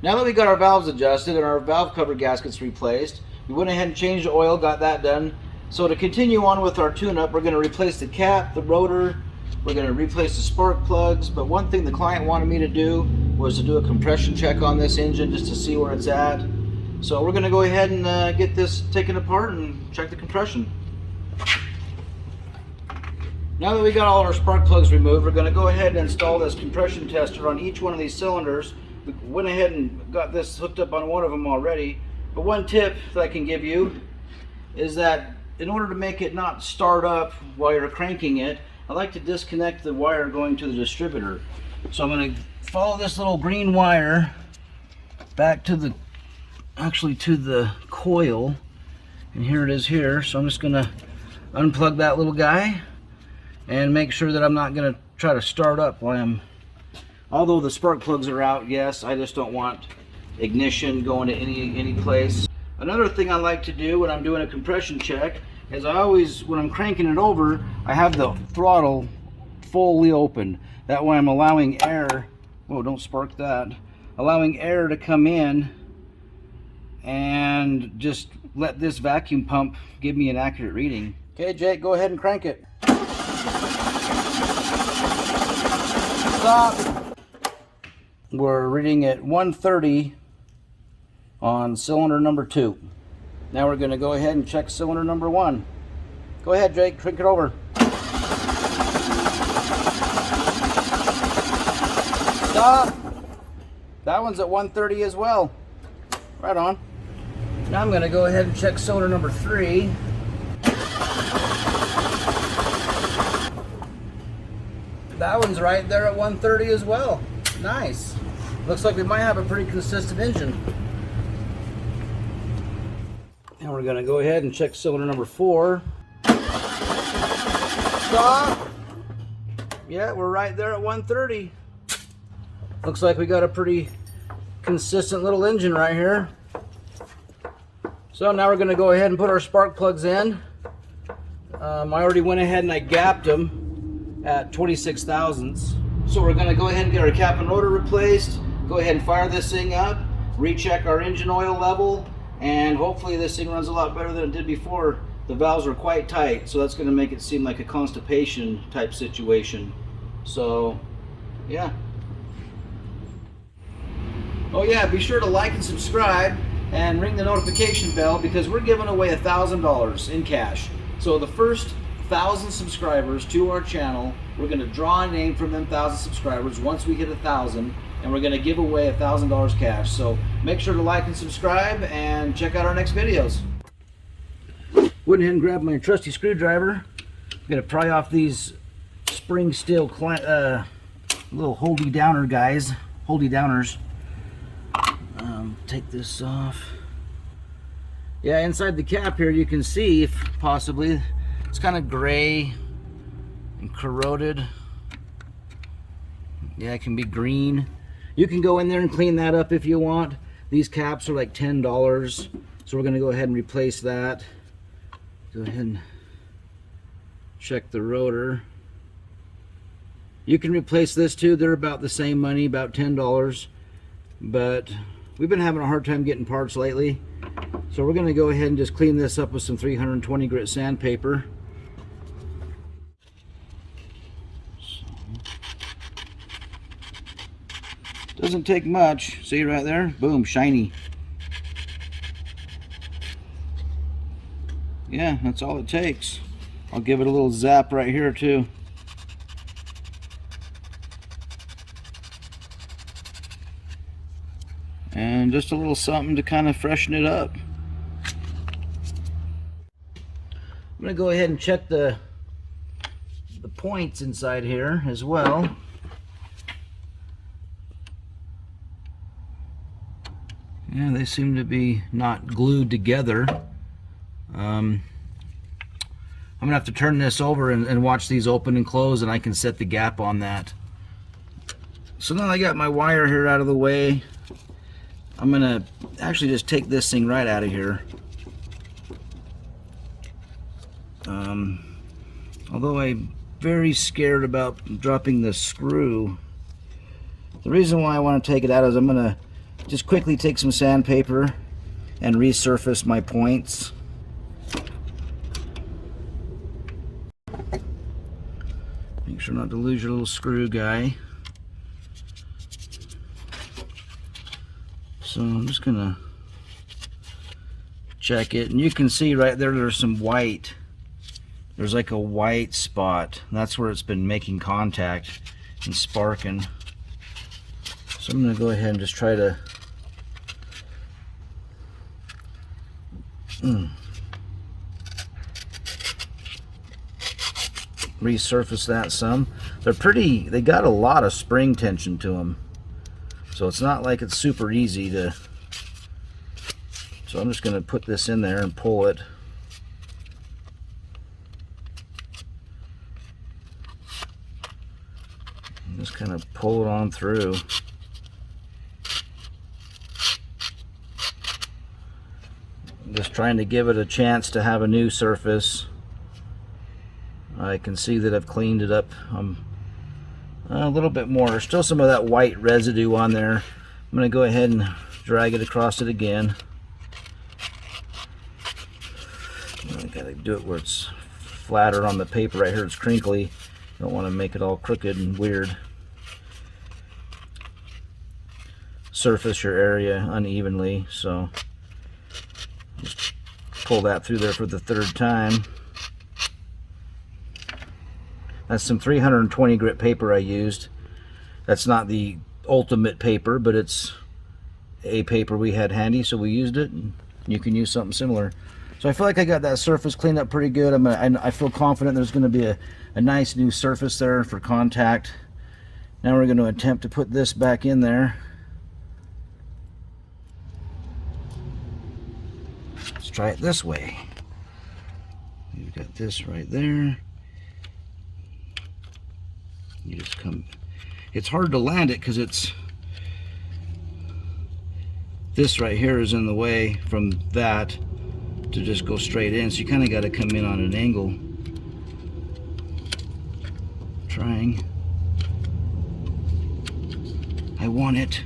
Now that we got our valves adjusted and our valve cover gaskets replaced, we went ahead and changed the oil, got that done. So to continue on with our tune-up, we're going to replace the cap, the rotor, we're going to replace the spark plugs, but one thing the client wanted me to do was to do a compression check on this engine just to see where it's at. So we're going to go ahead and get this taken apart and check the compression. Now that we got all our spark plugs removed, we're going to go ahead and install this compression tester on each one of these cylinders. We went ahead and got this hooked up on one of them already, but one tip that I can give you is that in order to make it not start up while you're cranking it, I like to disconnect the wire going to the distributor. So I'm going to follow this little green wire back to the coil, and here it is here. So I'm just going to unplug that little guy and make sure that I'm not going to try to start up while I'm, although the spark plugs are out, yes, I just don't want ignition going to any place. Another thing I like to do when I'm doing a compression check is I always, when I'm cranking it over, I have the throttle fully open. That way I'm allowing air, whoa, don't spark that, allowing air to come in and just let this vacuum pump give me an accurate reading. Okay, Jake, go ahead and crank it. Stop. We're reading at 130 on cylinder number 2. Now we're going to go ahead and check cylinder number 1. Go ahead, Jake, crank it over. Stop. That one's at 130 as well. Right on. Now I'm going to go ahead and check cylinder number 3. That one's right there at 130 as well. Nice. Looks like we might have a pretty consistent engine. Now we're going to go ahead and check cylinder number 4. Stop. Yeah, we're right there at 130. Looks like we got a pretty consistent little engine right here. So now we're going to go ahead and put our spark plugs in. I already went ahead and I gapped them at 26 thousandths. So we're going to go ahead and get our cap and rotor replaced, go ahead and fire this thing up, recheck our engine oil level, and hopefully this thing runs a lot better than it did before. The valves are quite tight, so that's going to make it seem like a constipation type situation. So yeah. Oh yeah, be sure to like and subscribe and ring the notification bell because we're giving away $1,000 in cash. So the first 1,000 subscribers to our channel, we're going to draw a name from them 1,000 subscribers once we hit 1,000, and we're going to give away $1,000 cash. So make sure to like and subscribe and check out our next videos. Went ahead and grabbed my trusty screwdriver. I'm going to pry off these spring steel little holdy downer guys, holdy downers. Take this off. Yeah, inside the cap here you can see if possibly it's kind of gray and corroded. Yeah, it can be green. You can go in there and clean that up if you want. These caps are like $10, so we're going to go ahead and replace that. Go ahead and check the rotor. You can replace this too. They're about the same money, about $10, but we've been having a hard time getting parts lately. So we're going to go ahead and just clean this up with some 320 grit sandpaper. Doesn't take much. See right there? Boom, shiny. Yeah, that's all it takes. I'll give it a little zap right here too. And just a little something to kind of freshen it up. I'm going to go ahead and check the points inside here as well. Yeah, they seem to be not glued together. I'm going to have to turn this over and watch these open and close, and I can set the gap on that. So now I got my wire here out of the way. I'm going to actually just take this thing right out of here. Although I'm very scared about dropping the screw. The reason why I want to take it out is I'm going to just quickly take some sandpaper and resurface my points. Make sure not to lose your little screw guy. So I'm just gonna check it, and you can see right there there's some white. There's like a white spot. That's where it's been making contact and sparking. So I'm gonna go ahead and just try to resurface that some. They got a lot of spring tension to them. So it's not like it's super easy to, so I'm just going to put this in there and pull it. And just kind of pull it on through. I'm just trying to give it a chance to have a new surface. I can see that I've cleaned it up a little bit more. There's still some of that white residue on there. I'm going to go ahead and drag it across it again. I got to do it where it's flatter on the paper. Right here it's crinkly. Don't want to make it all crooked and weird. Surface your area unevenly, so just pull that through there for the third time. That's some 320 grit paper I used. That's not the ultimate paper, but it's a paper we had handy, so we used it, and you can use something similar. So I feel like I got that surface cleaned up pretty good. I feel confident there's going to be a nice new surface there for contact. Now we're going to attempt to put this back in there. Let's try it this way. We've got this right there. You just come, it's hard to land it because this right here is in the way from that to just go straight in, so you kind of got to come in on an angle. Trying. I want it.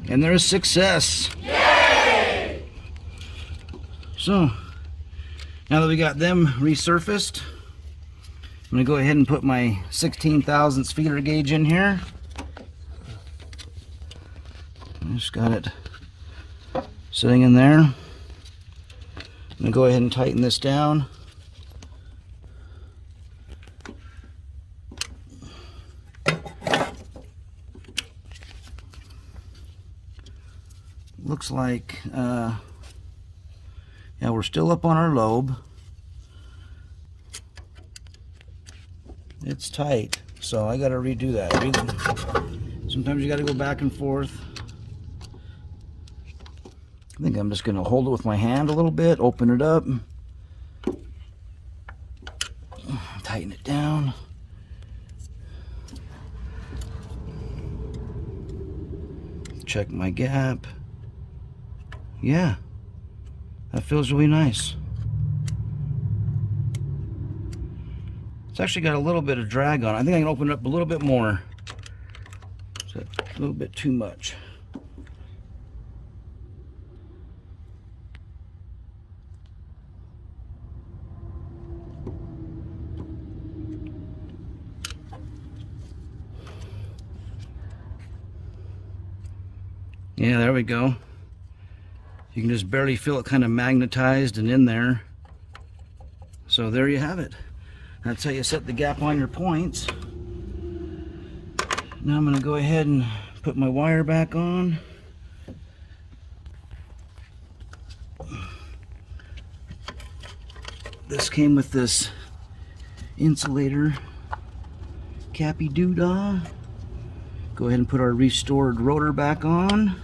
And there's success. Yay! So now that we got them resurfaced, I'm going to go ahead and put my 16 thousandths feeler gauge in here. I just got it sitting in there. I'm going to go ahead and tighten this down. Looks like yeah, we're still up on our lobe. It's tight, so I got to redo that. Sometimes you got to go back and forth. I think I'm just going to hold it with my hand a little bit, open it up, tighten it down. Check my gap. Yeah. That feels really nice. It's actually got a little bit of drag on it. I think I can open it up a little bit more. Is that a little bit too much? Yeah, there we go. You can just barely feel it kind of magnetized and in there. So there you have it. That's how you set the gap on your points. Now I'm going to go ahead and put my wire back on. This came with this insulator cappy doodah. Go ahead and put our restored rotor back on.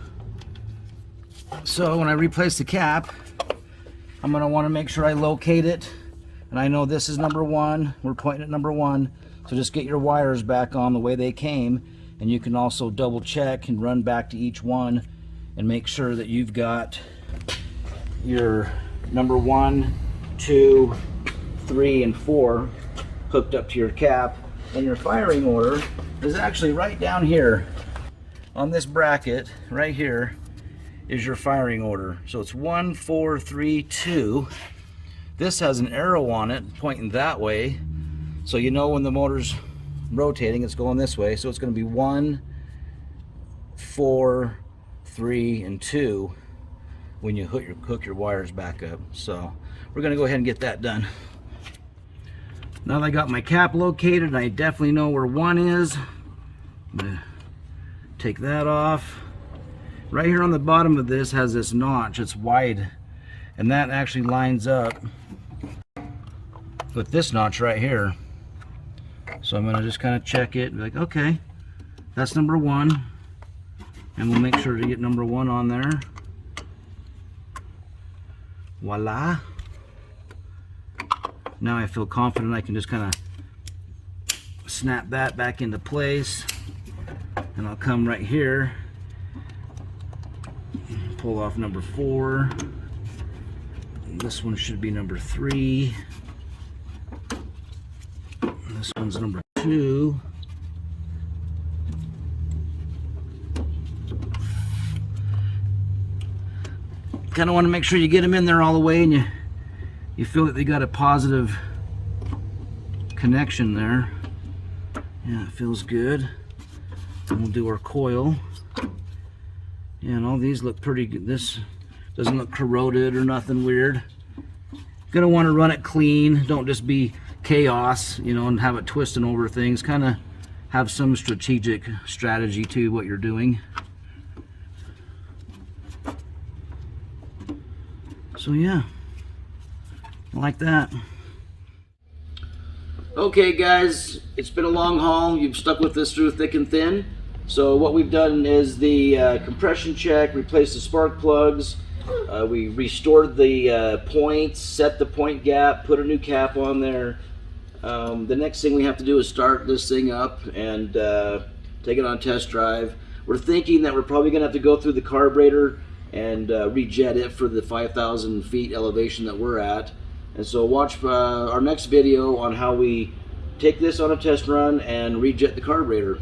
So when I replace the cap, I'm going to want to make sure I locate it. And I know this is number 1. We're pointing at number 1. So just get your wires back on the way they came. And you can also double check and run back to each one and make sure that you've got your number 1, 2, 3, and 4 hooked up to your cap. And your firing order is actually right down here on this bracket right here is your firing order. So it's 1, 4, 3, 2. This has an arrow on it pointing that way, so you know when the motor's rotating it's going this way. So it's going to be 1, 4, 3, and 2 when you hook your wires back up. So we're going to go ahead and get that done. Now that I got my cap located, I definitely know where 1 is. I'm going to take that off. Right here on the bottom of this has this notch. It's wide, and that actually lines up with this notch right here. So I'm going to just kind of check it and be like, okay, that's number 1, and we'll make sure to get number 1 on there. Voila. Now I feel confident I can just kind of snap that back into place, and I'll come right here, pull off number 4. This one should be number 3. This one's number 2. Kind of want to make sure you get them in there all the way, and you feel that they got a positive connection there. Yeah, it feels good. And we'll do our coil. Yeah, and all these look pretty good. This doesn't look corroded or nothing weird. Gonna want to run it clean. Don't just be chaos, you know, and have it twisting over things. Kind of have some strategy to what you're doing. So yeah, like that. Okay guys, it's been a long haul. You've stuck with this through thick and thin. So what we've done is the compression check, replaced the spark plugs, we restored the points, set the point gap, put a new cap on there. The next thing we have to do is start this thing up and take it on test drive. We're thinking that we're probably going to have to go through the carburetor and rejet it for the 5,000 feet elevation that we're at. And so watch our next video on how we take this on a test run and rejet the carburetor.